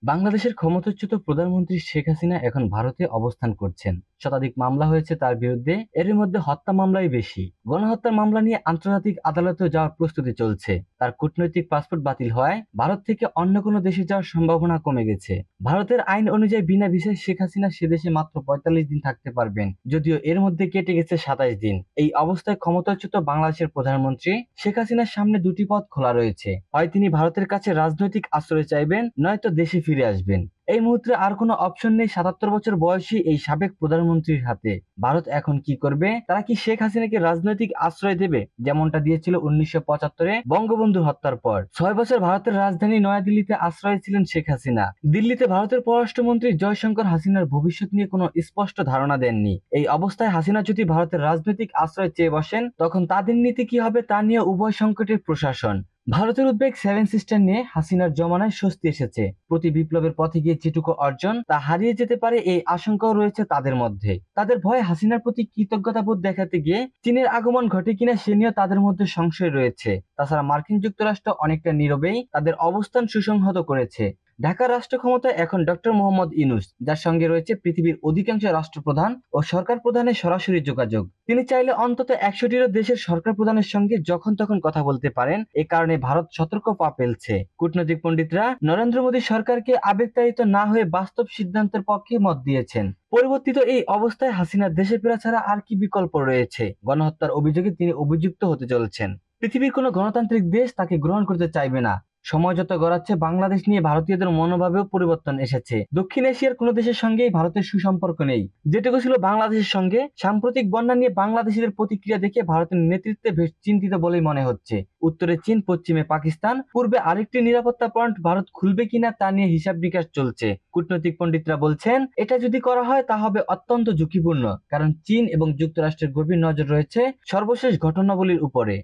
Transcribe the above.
বাংলাদেশের ক্ষমতাচ্যুত প্রধানমন্ত্রী শেখ হাসিনা এখন ভারতে অবস্থান করছেন। শতাধিক মামলা হয়েছে তার বিরুদ্ধে, এর মধ্যে হত্যা মামলাই বেশি। গণহত্যার মামলা নিয়ে আন্তর্জাতিক আদালতেও যাওয়ার প্রস্তুতি চলছে। তার কূটনৈতিক পাসপোর্ট বাতিল হওয়ায় ভারত থেকে অন্য কোনো দেশে যাওয়ার সম্ভাবনা কমে গেছে। ভারতের আইন অনুযায়ী বিনা ভিসায় শেখ হাসিনা সে দেশে মাত্র ৪৫ দিন থাকতে পারবেন, যদিও এর মধ্যে কেটে গেছে ২৭ দিন। এই অবস্থায় ক্ষমতাচ্যুত বাংলাদেশের প্রধানমন্ত্রী শেখ হাসিনার সামনে দুটি পথ খোলা রয়েছে। হয় তিনি ভারতের কাছে রাজনৈতিক আশ্রয় চাইবেন, নয়তো দেশে ফিরে আসবেন। এই মুহূর্তে আর কোনো অপশন নেই ৭৭ বছর বয়সী এই সাবেক প্রধানমন্ত্রীর হাতে। ভারত এখন কি করবে? তারা কি শেখ হাসিনাকে রাজনৈতিক আশ্রয় দেবে, যেমনটা দিয়েছিল ১৯৭৫-এ বঙ্গবন্ধু হত্যার পর? ৬ বছর ভারতের রাজধানী নয়াদিল্লিতে আশ্রয় ছিলেন শেখ হাসিনা। দিল্লিতে ভারতের পররাষ্ট্রমন্ত্রী জয়শঙ্কর হাসিনার ভবিষ্যৎ নিয়ে কোনো স্পষ্ট ধারণা দেননি। এই অবস্থায় হাসিনা যদি ভারতের রাজনৈতিক আশ্রয় চেয়ে বসেন, তখন তাদের নীতি কি হবে তা নিয়ে উভয় সংকটের প্রশাসন। ভারতের উদ্বেগ সেভেন সিস্টার নিয়ে হাসিনার জমানায় স্বস্তি এসেছে। প্রতি বিপ্লবের পথে গিয়ে যেটুকু অর্জন তা হারিয়ে যেতে পারে, এই আশঙ্কাও রয়েছে তাদের মধ্যে। তাদের ভয় হাসিনার প্রতি কৃতজ্ঞতাবোধ দেখাতে গিয়ে চীনের আগমন ঘটে কিনা সে নিয়েও তাদের মধ্যে সংশয় রয়েছে। তাছাড়া মার্কিন যুক্তরাষ্ট্র অনেকটা নীরবেই তাদের অবস্থান সুসংহত করেছে। ঢাকার রাষ্ট্র ক্ষমতায় এখন ডক্টর মোহাম্মদ ইউনূস, যার সঙ্গে রয়েছে পৃথিবীর অধিকাংশ রাষ্ট্রপ্রধান ও সরকার প্রধানের সরাসরি যোগাযোগ। তিনি চাইলে অন্তত ১০০টিরও দেশের সরকার প্রধানের সঙ্গে যখন তখন কথা বলতে পারেন। এ কারণে ভারত সতর্ক পা ফেলছে। কূটনৈতিক পণ্ডিতরা নরেন্দ্র মোদী সরকারকে আবেগতাড়িত না হয়ে বাস্তব সিদ্ধান্তের পক্ষে মত দিয়েছেন। পরিবর্তিত এই অবস্থায় হাসিনার দেশে ফেরা ছাড়া আর কি বিকল্প রয়েছে? গণহত্যার অভিযোগে তিনি অভিযুক্ত হতে চলেছেন। পৃথিবীর কোনো গণতান্ত্রিক দেশ তাকে গ্রহণ করতে চাইবে না। সময় যত গড়াচ্ছে বাংলাদেশ নিয়ে ভারতীয়দের মনোভাবেও পরিবর্তন এসেছে। দক্ষিণ এশিয়ার কোনো দেশের সঙ্গেই ভারতের সুসম্পর্ক নেই, যেটুকু ছিল বাংলাদেশের সঙ্গে। সাম্প্রতিক বন্যা নিয়ে বাংলাদেশিদের প্রতিক্রিয়া দেখে ভারতের নেতৃত্বে বেশ চিন্তিত বলেই মনে হচ্ছে। উত্তরে চীন, পশ্চিমে পাকিস্তান, পূর্বে আরেকটি নিরাপত্তা পয়েন্ট ভারত খুলবে কিনা তা নিয়ে হিসাব নিকাশ চলছে। কূটনৈতিক পণ্ডিতরা বলছেন, এটা যদি করা হয় তা হবে অত্যন্ত ঝুঁকিপূর্ণ, কারণ চীন এবং যুক্তরাষ্ট্রের গভীর নজর রয়েছে সর্বশেষ ঘটনাবলীর উপরে।